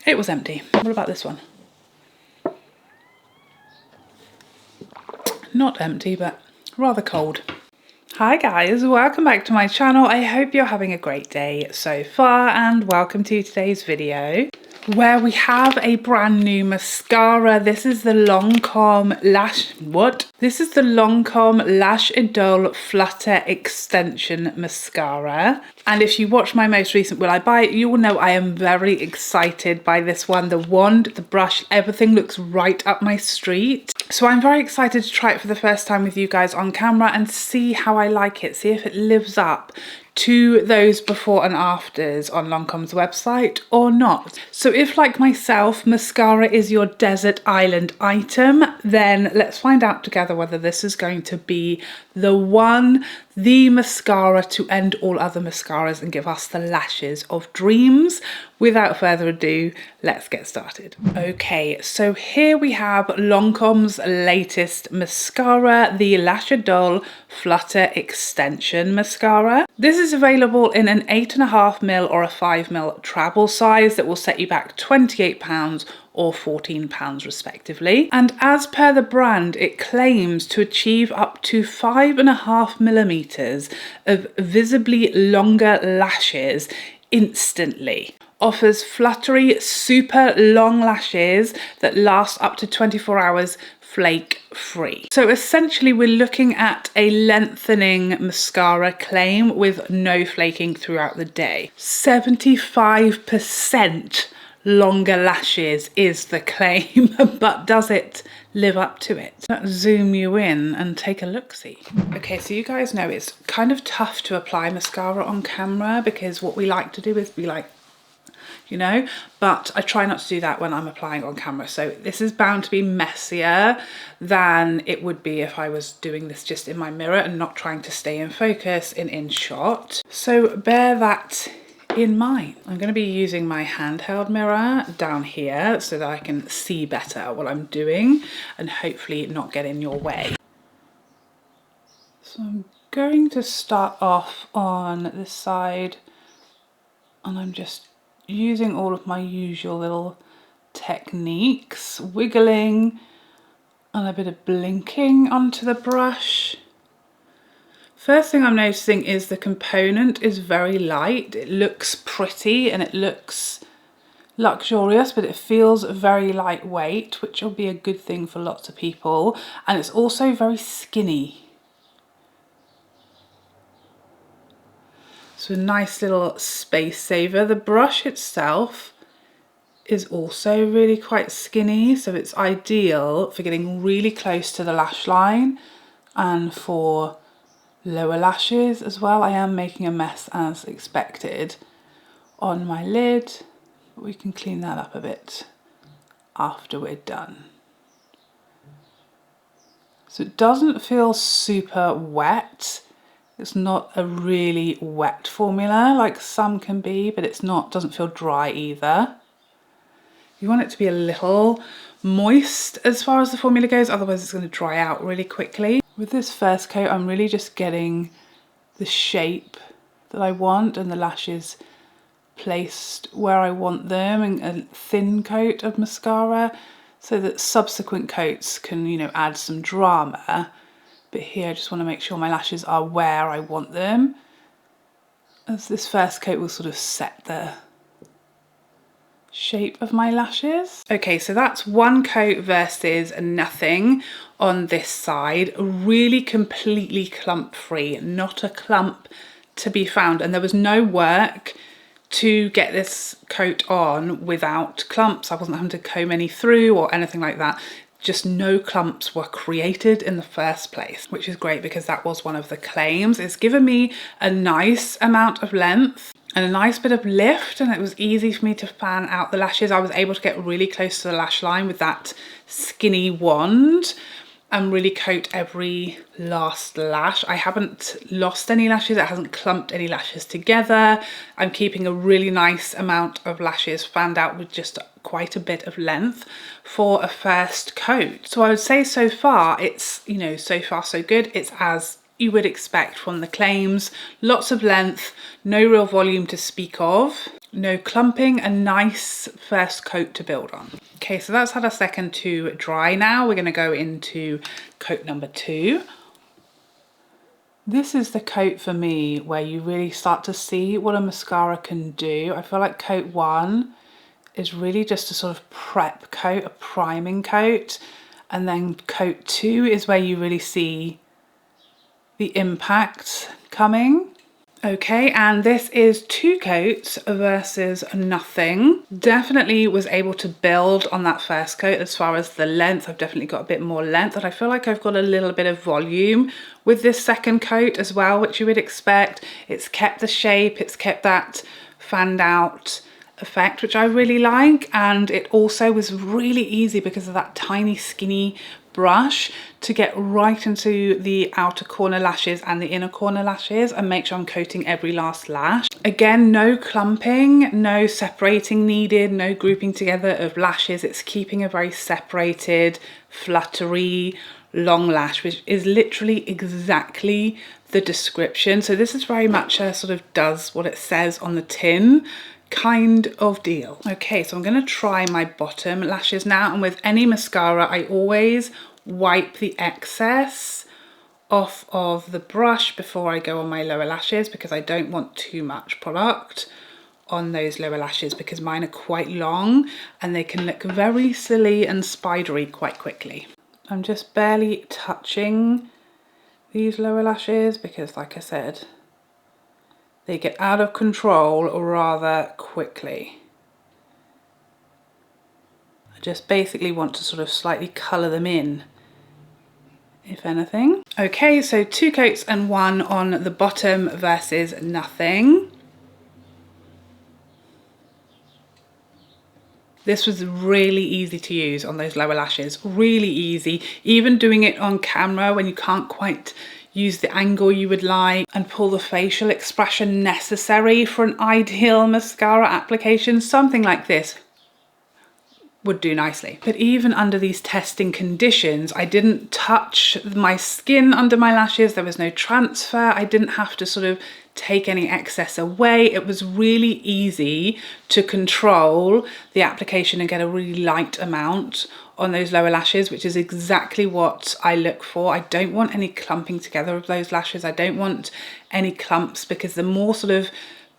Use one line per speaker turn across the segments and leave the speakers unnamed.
It was empty. What about this one? Not empty, but rather cold. Hi guys, welcome back to my channel. I hope you're having a great day so far, and welcome to today's video where we have a brand new mascara. This is the Lancome Lash Idole Flutter Extension Mascara. And if you watch my most recent Will I Buy It, you will know I am very excited by this one. The wand, the brush, everything looks right up my street. So I'm very excited to try it for the first time with you guys on camera and see how I like it, see if it lives up to those before and afters on Lancome's website or not. So if, like myself, mascara is your desert island item, then let's find out together whether this is going to be the mascara to end all other mascaras and give us the lashes of dreams. Without further ado, let's get started. Okay, so here we have Lancome's latest mascara, the Lash Idole Flutter Extension Mascara. This is available in an 8.5ml or a 5ml travel size that will set you back £28 or £14 respectively. And as per the brand, it claims to achieve up to 5.5mm of visibly longer lashes instantly. Offers fluttery, super long lashes that last up to 24 hours flake free. So essentially we're looking at a lengthening mascara claim with no flaking throughout the day. 75% longer lashes is the claim, but does it live up to it? Let's zoom you in and take a look-see. Okay, so you guys know it's kind of tough to apply mascara on camera because what we like to do is be like, you know, but I try not to do that when I'm applying on camera. So this is bound to be messier than it would be if I was doing this just in my mirror and not trying to stay in focus and in shot. So bear that in mind. I'm going to be using my handheld mirror down here so that I can see better what I'm doing and hopefully not get in your way. So I'm going to start off on this side, and I'm just using all of my usual little techniques, wiggling and a bit of blinking onto the brush. First thing I'm noticing is the component is very light. It looks pretty and it looks luxurious, but it feels very lightweight, which will be a good thing for lots of people. And it's also very skinny. So a nice little space saver. The brush itself is also really quite skinny, so it's ideal for getting really close to the lash line and for lower lashes as well. I am making a mess as expected on my lid, but we can clean that up a bit after we're done. So it doesn't feel super wet. It's not a really wet formula like some can be, but it's not, doesn't feel dry either. You want it to be a little moist as far as the formula goes, otherwise it's going to dry out really quickly. With this first coat, I'm really just getting the shape that I want and the lashes placed where I want them, and a thin coat of mascara so that subsequent coats can, you know, add some drama. But here I just want to make sure my lashes are where I want them, as this first coat will sort of set the shape of my lashes. Okay, so that's one coat versus nothing on this side. Really completely clump free, not a clump to be found, and there was no work to get this coat on without clumps. I wasn't having to comb any through or anything like that. Just no clumps were created in the first place, which is great because that was one of the claims. It's given me a nice amount of length and a nice bit of lift, and it was easy for me to fan out the lashes. I was able to get really close to the lash line with that skinny wand and really coat every last lash. I haven't lost any lashes, it hasn't clumped any lashes together. I'm keeping a really nice amount of lashes fanned out with just quite a bit of length for a first coat. So I would say so far it's, you know, so far so good. It's as you would expect from the claims. Lots of length, no real volume to speak of, no clumping, a nice first coat to build on. Okay, so that's had a second to dry now. We're going to go into coat number 2. This is the coat for me where you really start to see what a mascara can do. I feel like coat 1 is really just a sort of prep coat, a priming coat. And then coat 2 is where you really see the impact coming. Okay, and this is 2 coats versus nothing. Definitely was able to build on that first coat as far as the length. I've definitely got a bit more length, and I feel like I've got a little bit of volume with this second coat as well, which you would expect. It's kept the shape, it's kept that fanned out effect, which I really like, and it also was really easy because of that tiny skinny brush to get right into the outer corner lashes and the inner corner lashes and make sure I'm coating every last lash. Again, no clumping, no separating needed, no grouping together of lashes. It's keeping a very separated, fluttery, long lash, which is literally exactly the description. So this is very much a sort of does what it says on the tin kind of deal. Okay, so I'm going to try my bottom lashes now, and with any mascara I always wipe the excess off of the brush before I go on my lower lashes, because I don't want too much product on those lower lashes because mine are quite long and they can look very silly and spidery quite quickly. I'm just barely touching these lower lashes because, like I said, they get out of control rather quickly. I just basically want to sort of slightly colour them in, if anything. Okay, so 2 coats and 1 on the bottom versus nothing. This was really easy to use on those lower lashes, really easy. Even doing it on camera when you can't quite use the angle you would like and pull the facial expression necessary for an ideal mascara application, something like this would do nicely. But even under these testing conditions, I didn't touch my skin under my lashes. There was no transfer. I didn't have to sort of take any excess away. It was really easy to control the application and get a really light amount on those lower lashes, which is exactly what I look for. I don't want any clumping together of those lashes. I don't want any clumps, because the more sort of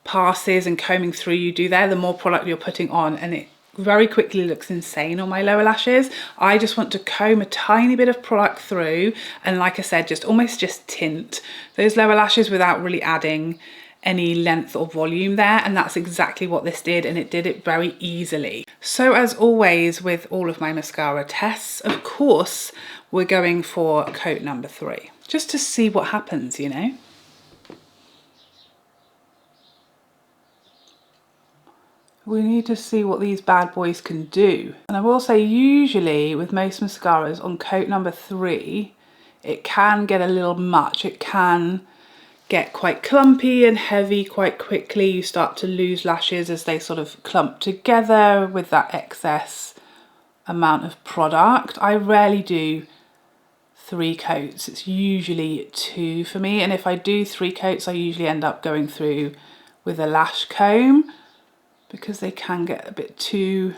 passes and combing through you do there, the more product you're putting on, and it very quickly looks insane on my lower lashes. I just want to comb a tiny bit of product through and, like I said, just almost just tint those lower lashes without really adding any length or volume there, and that's exactly what this did, and it did it very easily. So as always with all of my mascara tests, of course we're going for coat number 3 just to see what happens, you know. We need to see what these bad boys can do. And I will say, usually with most mascaras on coat number 3, it can get a little much. It can get quite clumpy and heavy quite quickly. You start to lose lashes as they sort of clump together with that excess amount of product. I rarely do 3 coats. It's usually 2 for me. And if I do 3 coats, I usually end up going through with a lash comb, because they can get a bit too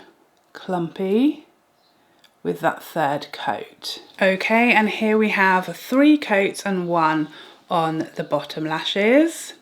clumpy with that 3rd coat. Okay, and here we have 3 coats and 1 on the bottom lashes.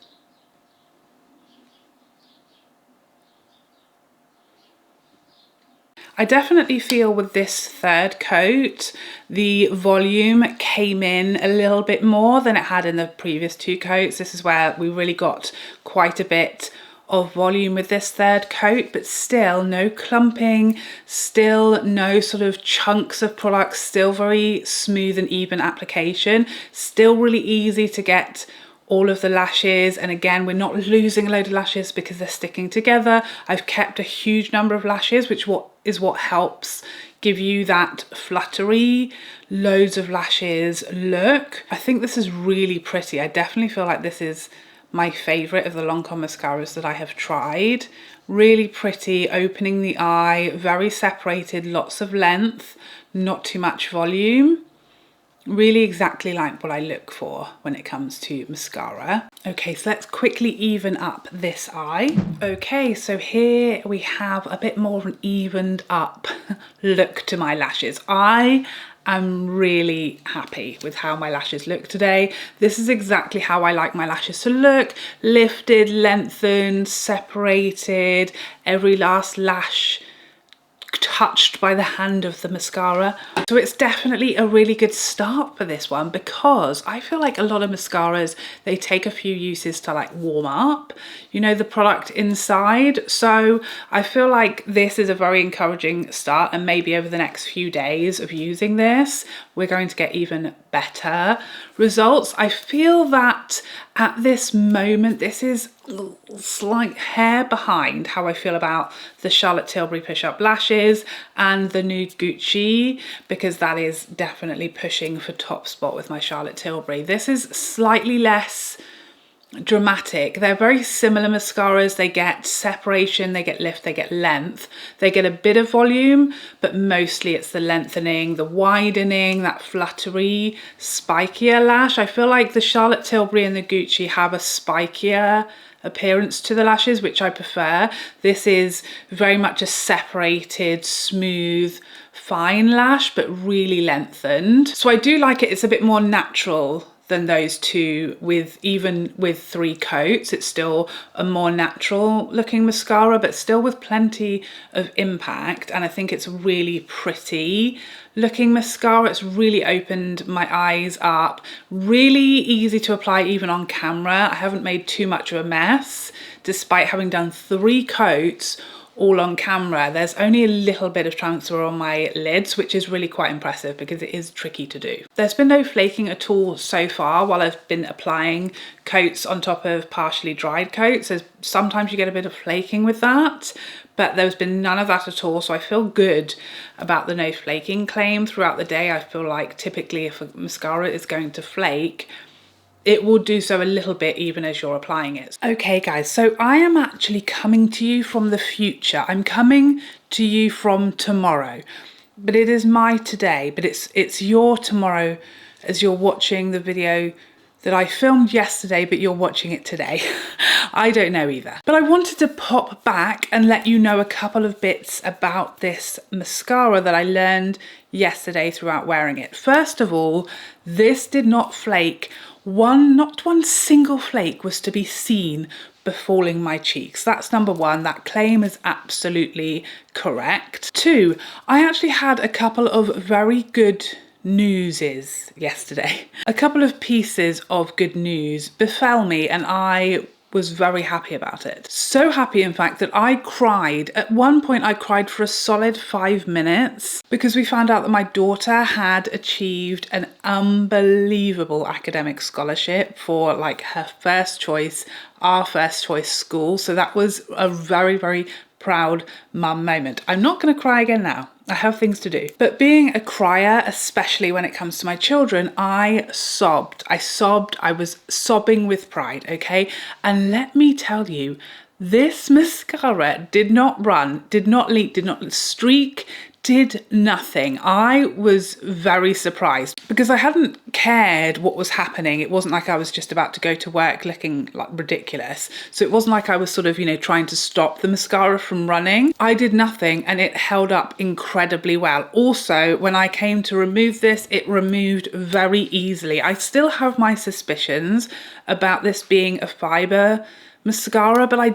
I definitely feel with this 3rd coat, the volume came in a little bit more than it had in the previous 2 coats. This is where we really got quite a bit of volume with this 3rd coat, but still no clumping, still no sort of chunks of product, still very smooth and even application, still really easy to get all of the lashes. And again, we're not losing a load of lashes because they're sticking together. I've kept a huge number of lashes, which is what helps give you that fluttery, loads of lashes look. I think this is really pretty. I definitely feel like this is my favourite of the Lancome mascaras that I have tried. Really pretty, opening the eye, very separated, lots of length, not too much volume. Really exactly like what I look for when it comes to mascara. Okay, so let's quickly even up this eye. Okay, so here we have a bit more of an evened up look to my lashes. I'm really happy with how my lashes look today. This is exactly how I like my lashes to look. Lifted, lengthened, separated, every last lash touched by the hand of the mascara. So it's definitely a really good start for this one, because I feel like a lot of mascaras, they take a few uses to like warm up, you know, the product inside. So I feel like this is a very encouraging start, and maybe over the next few days of using this, we're going to get even better results. I feel that at this moment, this is slight hair behind how I feel about the Charlotte Tilbury Push Up Lashes and the Nude Gucci, because that is definitely pushing for top spot with my Charlotte Tilbury. This is slightly less dramatic. They're very similar mascaras. They get separation, they get lift, they get length, they get a bit of volume, but mostly it's the lengthening, the widening, that fluttery, spikier lash. I feel like the Charlotte Tilbury and the Gucci have a spikier appearance to the lashes, which I prefer. This is very much a separated, smooth, fine lash, but really lengthened. So I do like it. It's a bit more natural than those two. Even with 3 coats, it's still a more natural looking mascara, but still with plenty of impact. And I think it's really pretty looking mascara. It's really opened my eyes up. Really easy to apply even on camera. I haven't made too much of a mess, despite having done 3 coats all on camera. There's only a little bit of transfer on my lids, which is really quite impressive because it is tricky to do. There's been no flaking at all so far while I've been applying coats on top of partially dried coats. Sometimes you get a bit of flaking with that, but there's been none of that at all. So I feel good about the no flaking claim throughout the day. I feel like typically if a mascara is going to flake, it will do so a little bit even as you're applying it. Okay guys, so I am actually coming to you from the future. I'm coming to you from tomorrow, but it is my today, but it's your tomorrow as you're watching the video that I filmed yesterday, but you're watching it today. I don't know either. But I wanted to pop back and let you know a couple of bits about this mascara that I learned yesterday throughout wearing it. First of all, this did not flake. Not one single flake was to be seen befalling my cheeks. That's number one. That claim is absolutely correct. 2, I actually had a couple of very good newses yesterday. A couple of pieces of good news befell me, and I was very happy about it. So happy, in fact, that I cried. At one point, I cried for a solid 5 minutes because we found out that my daughter had achieved an unbelievable academic scholarship for like her first choice, our first choice school. So that was a very, very proud mum moment. I'm not going to cry again now. I have things to do. But being a crier, especially when it comes to my children, I sobbed. I was sobbing with pride, okay? And let me tell you, this mascara did not run, did not leak, did not streak, did nothing. I was very surprised because I hadn't cared what was happening. It wasn't like I was just about to go to work looking like ridiculous. So it wasn't like I was sort of, you know, trying to stop the mascara from running. I did nothing and it held up incredibly well. Also, when I came to remove this, it removed very easily. I still have my suspicions about this being a fiber mascara, but I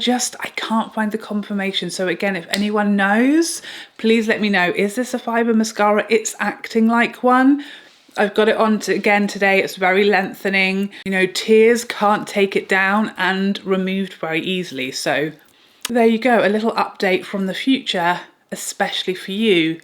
can't find the confirmation. So again, if anyone knows, please let me know. Is this a fiber mascara? It's acting like one. I've got it on again today. It's very lengthening. You know, tears can't take it down and removed very easily. So there you go, a little update from the future, especially for you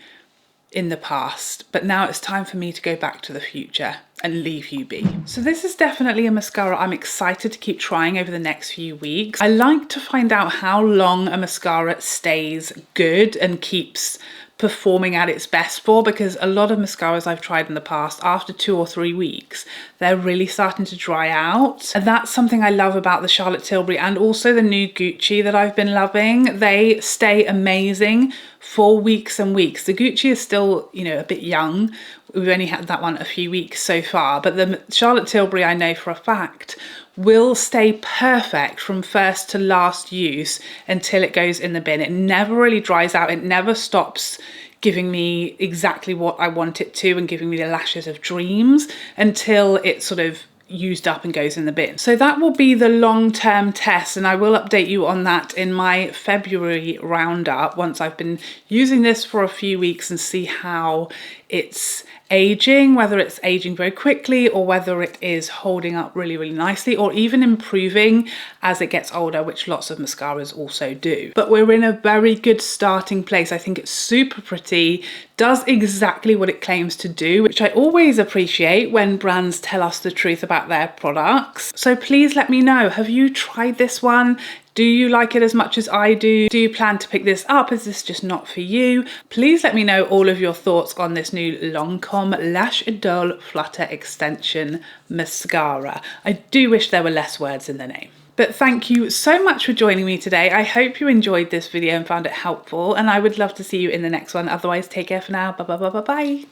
in the past. But now it's time for me to go back to the future and leave you be. So this is definitely a mascara I'm excited to keep trying over the next few weeks. I like to find out how long a mascara stays good and keeps performing at its best for, because a lot of mascaras I've tried in the past, after 2 or 3 weeks, they're really starting to dry out. And that's something I love about the Charlotte Tilbury and also the Nude Gucci that I've been loving. They stay amazing for weeks and weeks. The Gucci is still, you know, a bit young We've only had that one a few weeks so far, but the Charlotte Tilbury, I know for a fact, will stay perfect from first to last use until it goes in the bin. It never really dries out. It never stops giving me exactly what I want it to and giving me the lashes of dreams until it's sort of used up and goes in the bin. So that will be the long-term test, and I will update you on that in my February roundup once I've been using this for a few weeks and see how it's aging, whether it's aging very quickly or whether it is holding up really, really nicely, or even improving as it gets older, which lots of mascaras also do. But we're in a very good starting place. I think it's super pretty, does exactly what it claims to do, which I always appreciate when brands tell us the truth about their products. So please let me know, have you tried this one? Do you like it as much as I do? Do you plan to pick this up? Is this just not for you? Please let me know all of your thoughts on this new LANCOME Lash Idole Flutter Extension Mascara. I do wish there were less words in the name. But thank you so much for joining me today. I hope you enjoyed this video and found it helpful, and I would love to see you in the next one. Otherwise, take care for now. Bye bye bye bye bye.